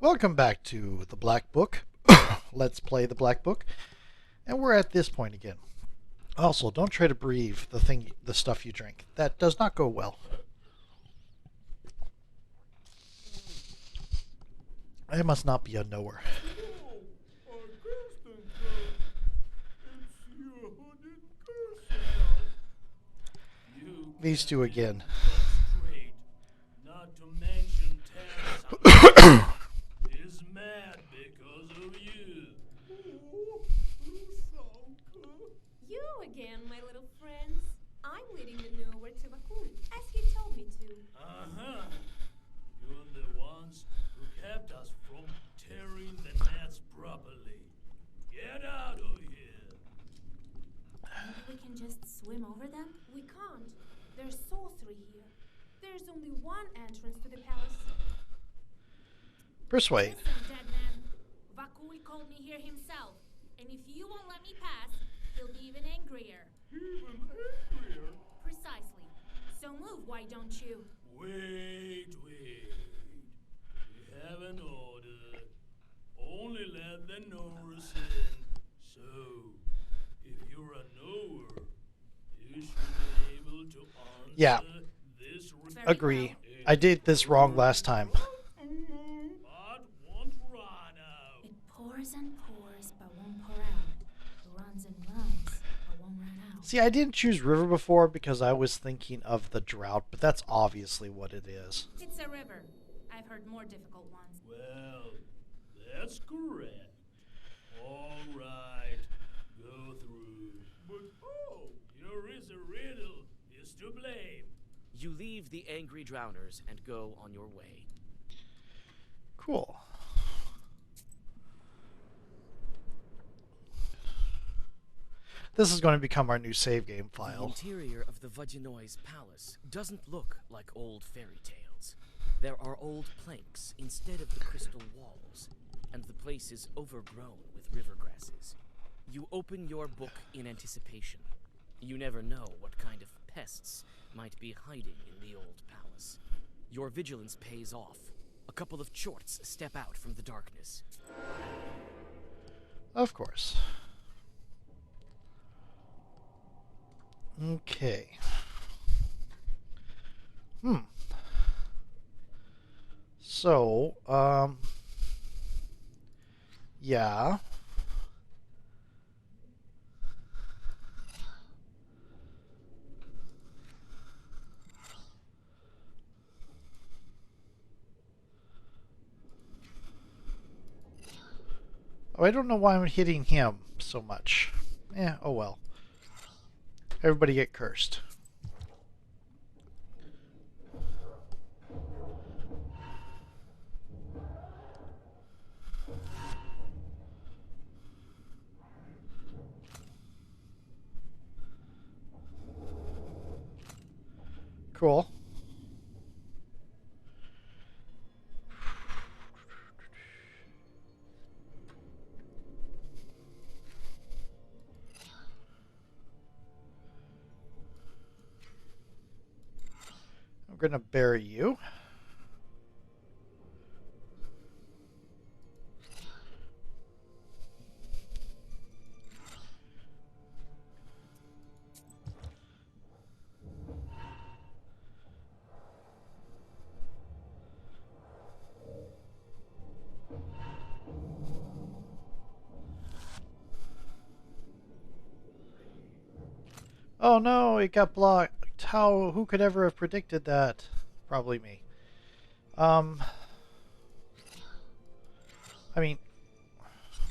Welcome back to the Black Book. Let's play the Black Book. And we're at this point again. Also, don't try to breathe the stuff you drink. That does not go well. I must not be a knower. These two again. Not to mention Terrence is mad because of you. You again, my little friends. I'm leading the nowhere to Bakun, as you told me to. Uh-huh. You're the ones who kept us from tearing the nets properly. Get out of here. Maybe we can just swim over them? We can't. There's sorcery here. There's only one entrance to the palace. Persuade. Listen, dead man. Vakul called me here himself. And if you won't let me pass, he'll be even angrier. Even angrier? Precisely. So move, why don't you? Wait. We have an order. Only let the knowers in. So, if you're a knower, you should be able to answer Yeah. this. Agree. I did this wrong last time. But won't run out. It pours and pours, but won't pour out. Runs and runs, but won't run out. See, I didn't choose river before because I was thinking of the drought, but that's obviously what it is. It's a river. I've heard more difficult ones. Well, that's correct. All right, go through. But your is a riddle is to blame. You leave the angry drowners and go on your way. Cool. This is going to become our new save game The file. interior of the Vajinoy's palace doesn't look like old fairy tales. There are old planks instead of the crystal walls, and the place is overgrown with river grasses. You open your book in anticipation. You never know what kind of pests might be hiding in the old palace. Your vigilance pays off. A couple of chorts step out from the darkness. Of course. Okay. So, yeah. Oh, I don't know why I'm hitting him so much. Oh well. Everybody get cursed. Cool. I'm gonna bury you. Oh no, it got blocked. Who could ever have predicted that? Probably me. I mean,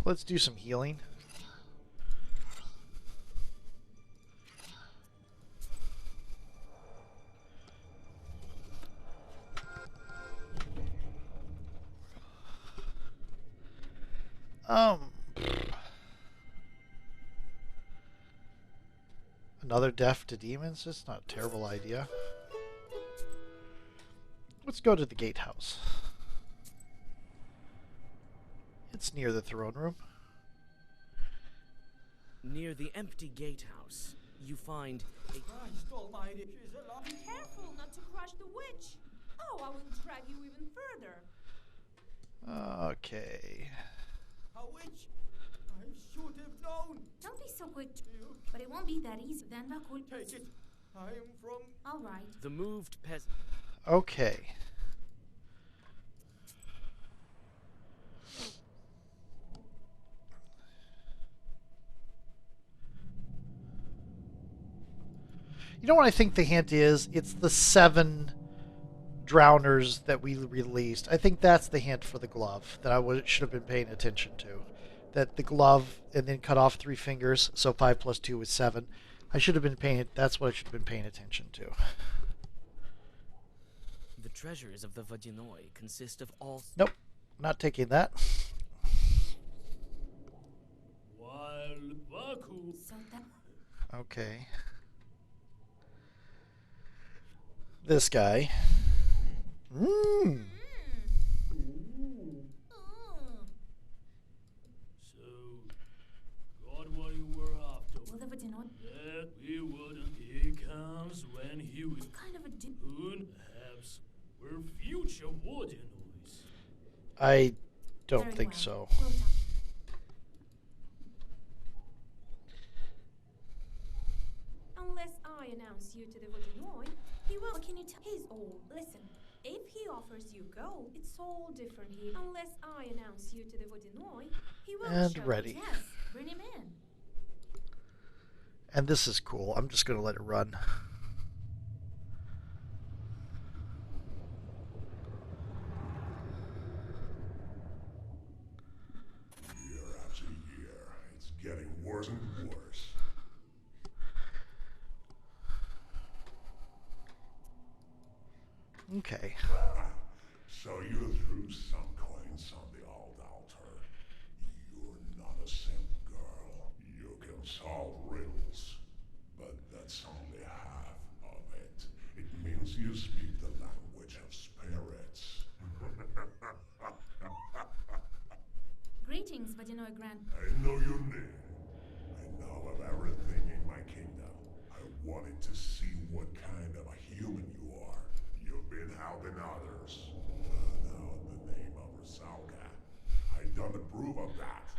let's do some healing. Another death to demons? It's not a terrible idea. Let's go to the gatehouse. It's near the throne room. Near the empty gatehouse, you find a... Christ almighty, she's alive. Be careful not to crush the witch. Oh, I will drag you even further. Okay. A witch! I should have known! Don't be so quick, but it won't be that easy. Then Vakul. Take it. I am from... All right. The moved peasant. Okay. You know what I think the hint is? It's the 7 drowners that we released. I think that's the hint for the glove that should have been paying attention to. That the glove and then cut off 3 fingers, so 5 plus 2 is 7. I should have been paying. That's what I should have been paying attention to. The treasures of the Vodyanoi consist of all... Nope, not taking that. Wild Baku. So that. Okay. This guy. Mmm. So, got what you were after. Will the Vodyanoi? That we wouldn't. He comes when he was. Kind of a dip. Soon, perhaps, we're future Vodyanoi. I don't Very think well. so. We'll talk. Unless I announce you to the Vodyanoi, he will. What can you tell? He's old. Listen, if he offers you gold, it's all different here. Unless I announce you to the Vodyanoi, he will And show you. ready. Yes, bring him in. And this is cool. I'm just going to let it run. Year after year, it's getting worse and worse. Okay. So you threw some coins on the old altar. You're not a simp girl. You can solve riddles. But that's only half of it. It means you speak the language of spirits. Greetings, Vodyanoi Grand. I know your name. I know of everything in my kingdom. I wanted to see what kind of a human you are. You've been helping others. Now in the name of Rusalka. I don't approve of that.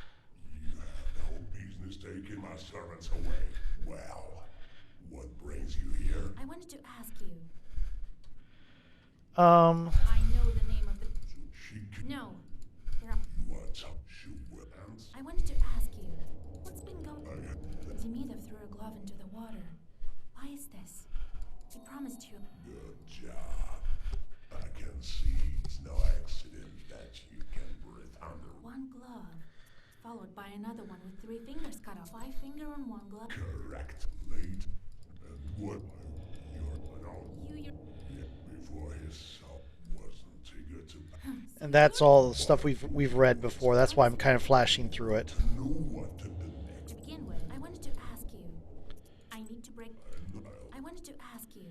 You have no business taking my servants away. Well, what brings you here? I wanted to ask you. Um, I know the name of the. She can... No. There are. You are top shoe weapons? I wanted to ask you. What's been going? I have Demidov threw a glove into the water. Why is this? He promised you. good job. I can see it's no accident that you can breathe under. One glove, followed by another one with 3 fingers cut off. 5 finger on one glove. Correct. Late. And what? You're an old... You're. Yeah, before his soul wasn't eager to... and that's all the stuff we've read before. That's why I'm kind of flashing through it. Know what to do next. To begin with, I wanted to ask you. I need to break. And I wanted to ask you.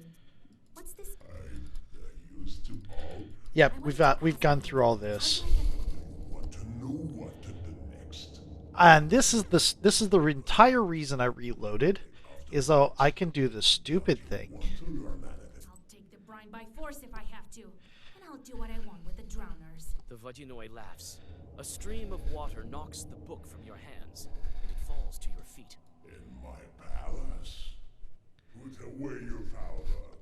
What's this? I used to all Yep, we've gone through all this. want to know what to do next. And this is the entire reason I reloaded, is so I can do the stupid thing. Want to learn anything? I'll take the brine by force if I have to, and I'll do what I want with the drowners. The Vodyanoi laughs. A stream of water knocks the book from your hands, and it falls to your feet. In my palace. Put away your foul bug.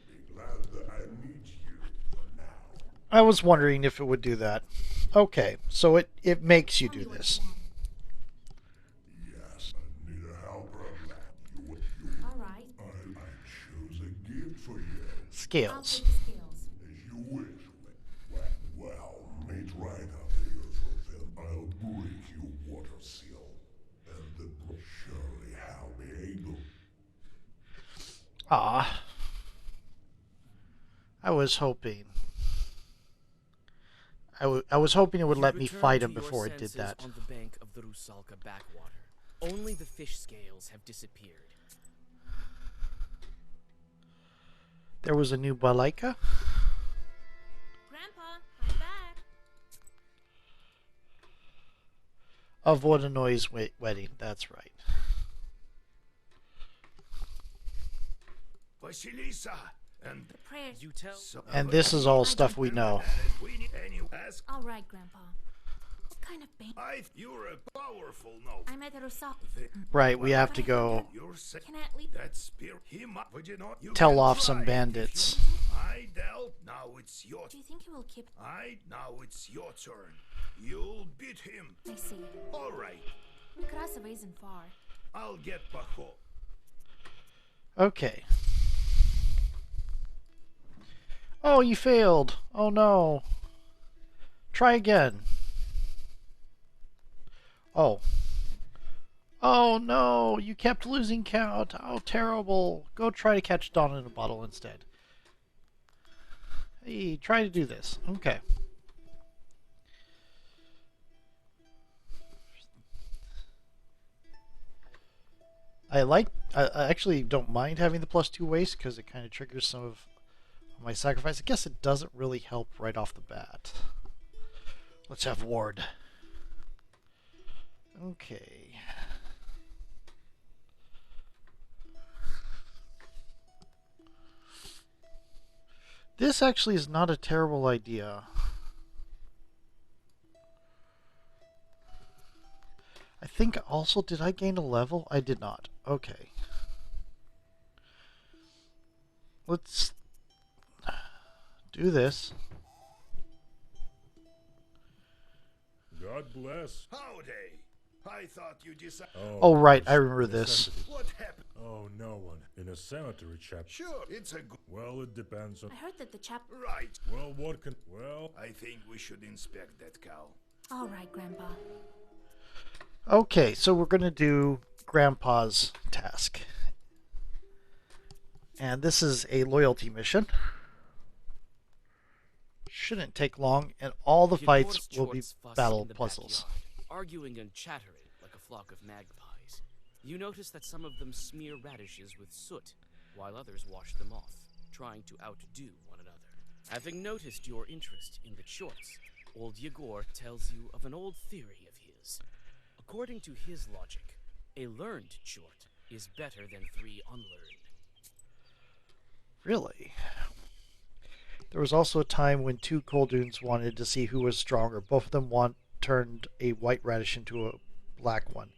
Be glad that I need you for now. I was wondering if it would do that. Okay, so it makes you Tell do me what this. you want. Yes, I need a helper of that. You, All right. I choose a gift for you. I'll Scales. take the scales. As you wish. Well, meet right after you're fulfilled. I'll break your water seal. And the surely I'll be able. Ah. I was hoping. I was hoping it would You let me return fight to him your before it did senses that. On the bank of the Rusalka backwater. Only the fish scales have disappeared. There was a new Balaika? Grandpa, I'm back. A Vodanoi's wedding, that's right. Vasilisa, and The prayers. You tell... And this is all stuff we know. we need any ask. All right, Grandpa. kind of pain. You're a powerful no. I'm at Rousseau. Right, we have to go You're saying Can I at least... that spirit. He might. Would you not? You tell can off try some if bandits. I dealt. Now it's your. Do you think he will keep... Now it's your turn. You'll beat him. I see. All right. Krasova isn't far. I'll get Pacho. Okay. Oh, you failed. Oh no. Try again. Oh. Oh no, you kept losing count. How terrible. Go try to catch Dawn in a bottle instead. Hey, try to do this. Okay. I actually don't mind having the +2 waste because it kind of triggers some of my sacrifice. I guess it doesn't really help right off the bat. Let's have Ward. Okay. This actually is not a terrible idea. I think also, did I gain a level? I did not. Okay. Let's do this. God bless. Howdy. I thought you decided. Oh, right, I remember this. What happened? Oh, no one. In a cemetery, chap. Sure, it's a good. Well, it depends on... I heard that the chap... Right. Well, what can... Well... I think we should inspect that cow. All right, Grandpa. Okay, so we're going to do Grandpa's task. And this is a loyalty mission. Shouldn't take long, and all the fights will be battle puzzles. Arguing and chattering like a flock of magpies. You notice that some of them smear radishes with soot, while others wash them off, trying to outdo one another. Having noticed your interest in the Chorts, old Yegor tells you of an old theory of his. According to his logic, a learned Chort is better than 3 unlearned. Really? There was also a time when 2 Kolduns wanted to see who was stronger. Both of them turned a white radish into a black one,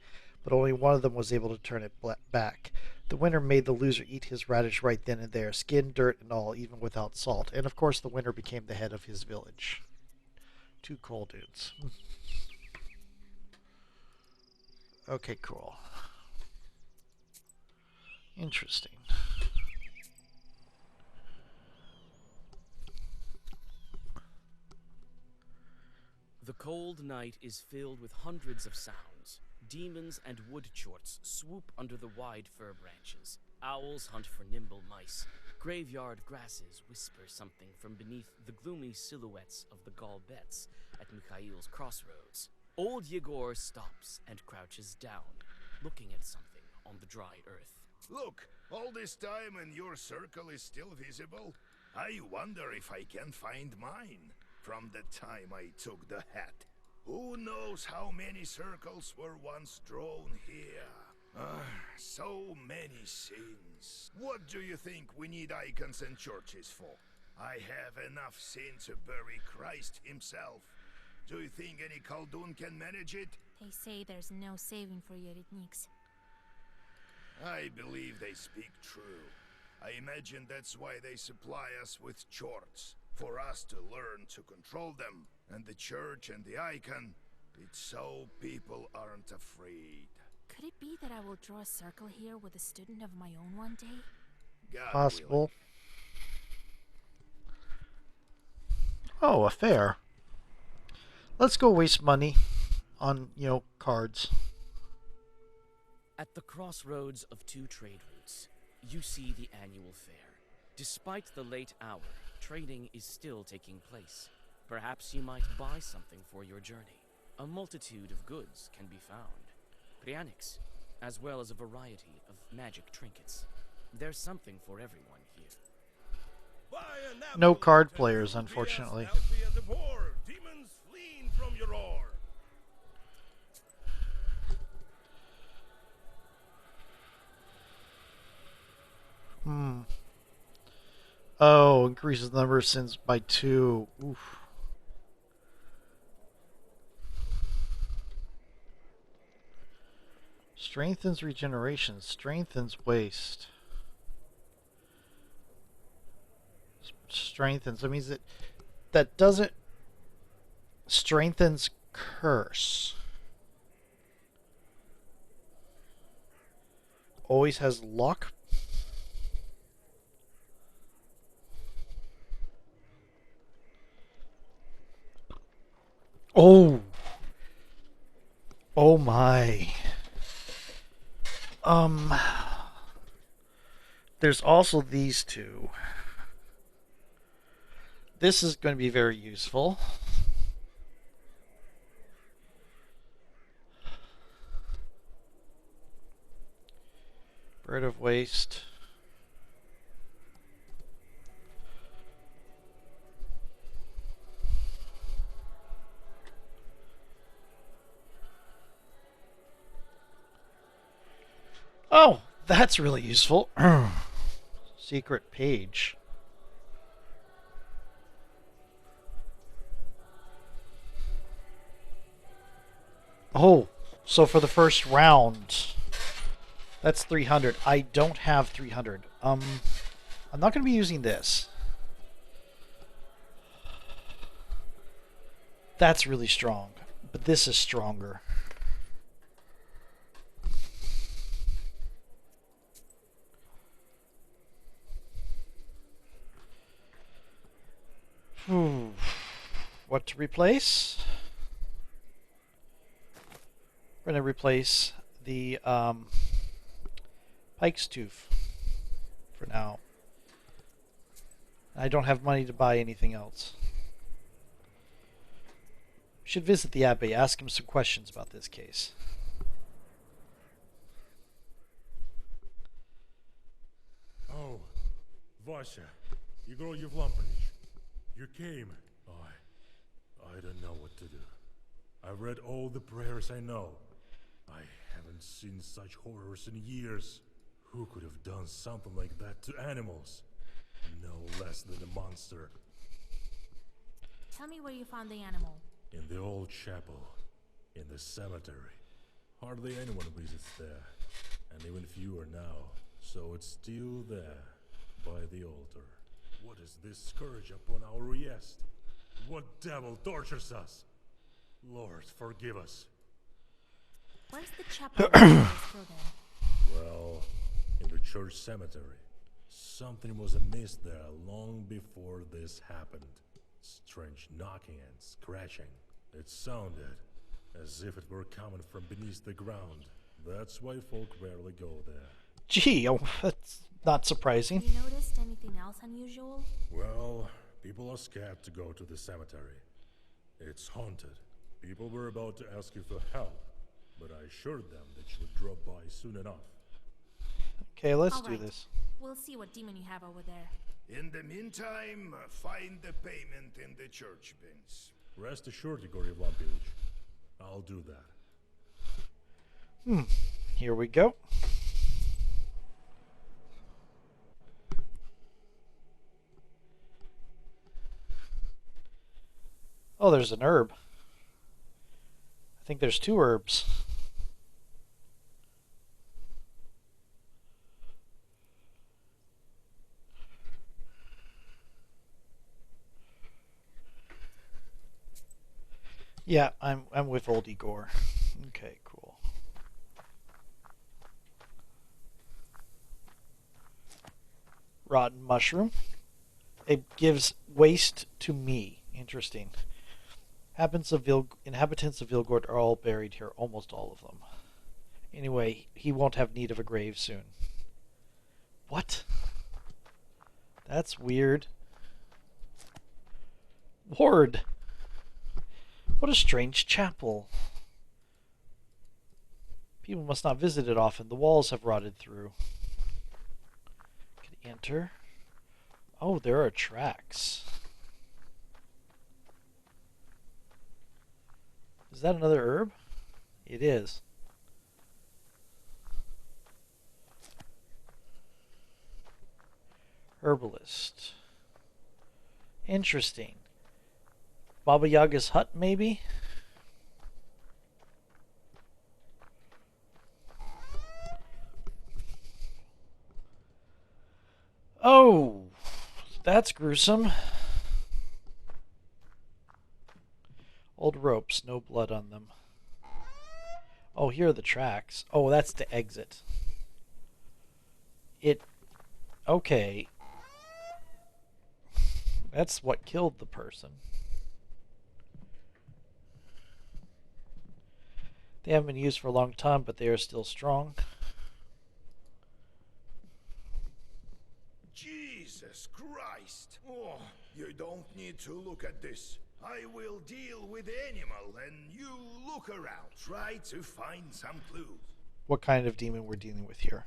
but only one of them was able to turn it back. The winner made the loser eat his radish right then and there, skin, dirt, and all, even without salt. And of course the winner became the head of his village. 2 Kolduns. Okay, cool. Interesting. The cold night is filled with hundreds of sounds. Demons and wood chorts swoop under the wide fir branches. Owls hunt for nimble mice. Graveyard grasses whisper something from beneath the gloomy silhouettes of the Galbets at Mikhail's crossroads. Old Yegor stops and crouches down, looking at something on the dry earth. Look, all this time and your circle is still visible? I wonder if I can find mine. From the time I took the hat. Who knows how many circles were once drawn here? So many sins. What do you think we need icons and churches for? I have enough sin to bury Christ himself. Do you think any Khaldun can manage it? They say there's no saving for Yeretniks. I believe they speak true. I imagine that's why they supply us with chorts. For us to learn to control them. And the church and the icon, it's so people aren't afraid. Could it be that I will draw a circle here with a student of my own one day? God Possible. Oh, a fair. Let's go waste money on, cards. At the crossroads of 2 trade routes, you see the annual fair. Despite the late hour, trading is still taking place. Perhaps you might buy something for your journey. A multitude of goods can be found. Prianics, as well as a variety of magic trinkets. There's something for everyone here. No card players, unfortunately. Demons fleeing from your roar. Oh, increases the number of sins by 2. Oof. Strengthens regeneration. Strengthens waste. Strengthens. That means that doesn't strengthens curse. Always has luck. Oh. Oh my. There's also these two. This is going to be very useful. Bird of Waste. Oh, that's really useful. Secret page. Oh, so for the first round, that's 300. I don't have 300. I'm not going to be using this. That's really strong, but this is stronger. What to replace? We're going to replace the Pike's Tooth for now. I don't have money to buy anything else. We should visit the Abbey, ask him some questions about this case. Oh, Vasha, Igor Yevlampovich, you came. I don't know what to do. I've read all the prayers I know. I haven't seen such horrors in years. Who could have done something like that to animals? No less than a monster. Tell me where you found the animal. In the old chapel, in the cemetery. Hardly anyone visits there, and even fewer now. So it's still there, by the altar. What is this scourge upon our Riest? What devil tortures us? Lord, forgive us. Where's the chapel? Well, in the church cemetery. Something was amiss there long before this happened. Strange knocking and scratching. It sounded as if it were coming from beneath the ground. That's why folk rarely go there. Gee, oh, that's not surprising. Have you noticed anything else unusual? Well, people are scared to go to the cemetery. It's haunted. People were about to ask you for help, but I assured them that you would drop by soon enough. Okay, let's All do right. this. We'll see what demon you have over there. In the meantime, find the payment in the church bins. Rest assured, Igor Yevlampovich. I'll do that. Here we go. Oh, there's an herb. I think there's 2 herbs. Yeah, I'm with old Igor. Okay, cool. Rotten mushroom. It gives waste to me. Interesting. Inhabitants of Vilgord are all buried here, almost all of them. Anyway, he won't have need of a grave soon. What? That's weird. Ward. What a strange chapel. People must not visit it often. The walls have rotted through. Can enter. Oh, there are tracks. Is that another herb? It is. Herbalist. Interesting. Baba Yaga's hut, maybe? Oh, that's gruesome. Old ropes, no blood on them. Oh, here are the tracks. Oh, that's the exit. Okay. That's what killed the person. They haven't been used for a long time, but they are still strong. Jesus Christ! Oh, you don't need to look at this. I will deal with the animal, and you look around. Try to find some clues. What kind of demon we're dealing with here?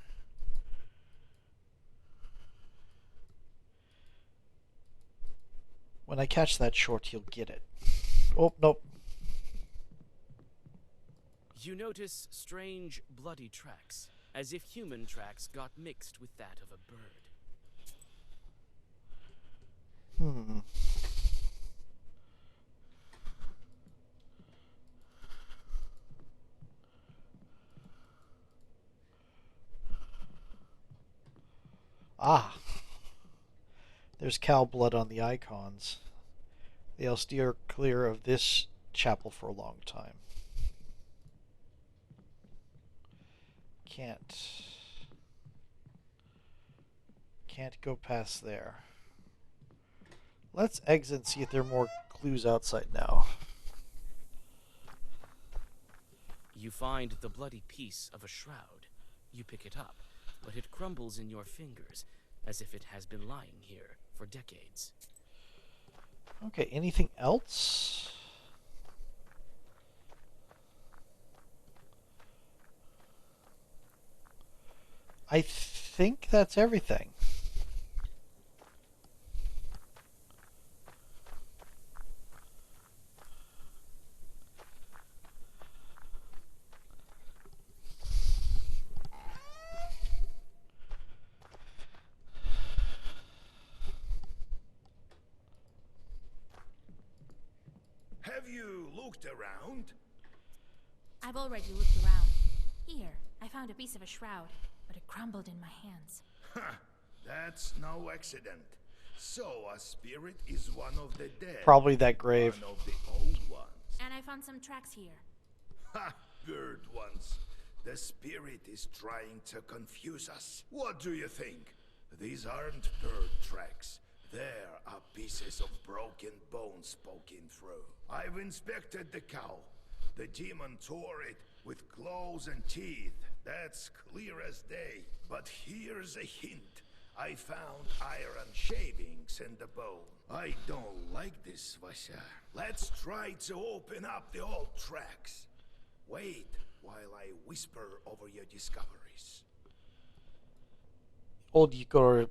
When I catch that short, he'll get it. Oh, nope. You notice strange, bloody tracks, as if human tracks got mixed with that of a bird. Ah. There's cow blood on the icons. They'll steer clear of this chapel for a long time. Can't go past there. Let's exit and see if there are more clues outside now. You find the bloody piece of a shroud. You pick it up, but it crumbles in your fingers, as if it has been lying here for decades. Okay, anything else? I think that's everything. Have you looked around? I've already looked around. Here, I found a piece of a shroud, but it crumbled in my hands. That's no accident. So a spirit is one of the dead. Probably that grave. One of the old ones. And I found some tracks here. Ha! Bird ones. The spirit is trying to confuse us. What do you think? These aren't bird tracks. There are pieces of broken bones poking through. I've inspected the cow. The demon tore it with claws and teeth. That's clear as day. But here's a hint. I found iron shavings in the bone. I don't like this, Vasya. Let's try to open up the old tracks. Wait while I whisper over your discoveries. Old Yegor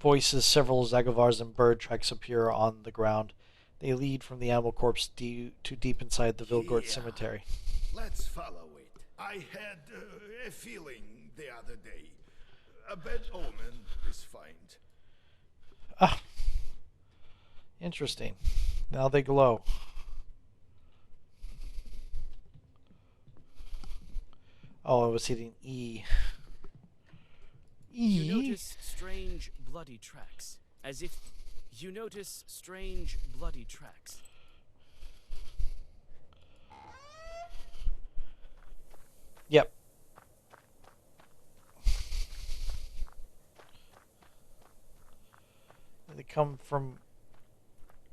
voices several Zagavars and bird tracks appear on the ground. They lead from the animal corpse to deep inside the Vilgort cemetery. Let's follow it. I had a feeling the other day. A bad omen is find. Ah. Interesting. Now they glow. Oh, I was hitting E. You notice strange, bloody tracks, as if you notice strange, bloody tracks. Yep. They come from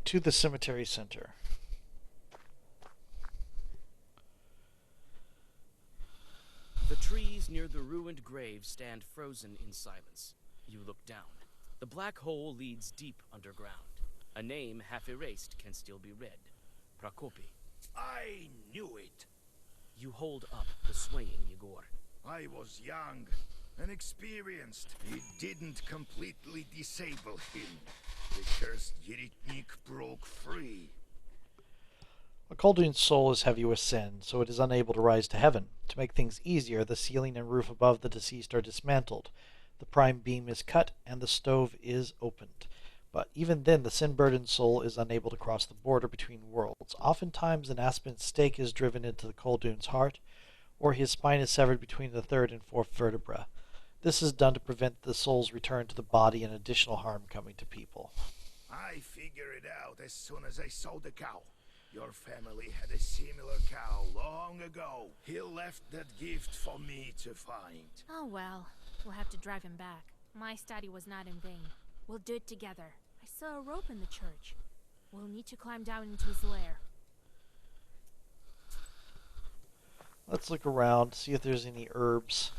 to the cemetery center. The trees near the ruined grave stand frozen in silence. You look down. The black hole leads deep underground. A name half erased can still be read. Prokopy. I knew it. You hold up the swaying Yegor. I was young and experienced. It didn't completely disable him. The cursed Yeritnik broke free. A Koldun's soul is heavy with sin, so it is unable to rise to heaven. To make things easier, the ceiling and roof above the deceased are dismantled. The prime beam is cut, and the stove is opened. But even then, the sin-burdened soul is unable to cross the border between worlds. Oftentimes, an aspen stake is driven into the Koldun's heart, or his spine is severed between the third and fourth vertebra. This is done to prevent the soul's return to the body and additional harm coming to people. I figured it out as soon as I saw the cow. Your family had a similar cow long ago. He left that gift for me to find. Oh well, we'll have to drive him back. My study was not in vain. We'll do it together. I saw a rope in the church. We'll need to climb down into his lair. Let's look around, see if there's any herbs.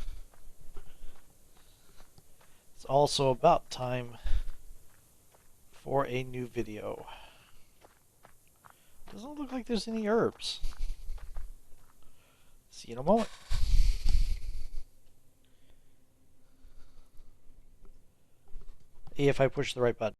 It's also about time for a new video. Doesn't look like there's any herbs. See you in a moment. If I push the right button.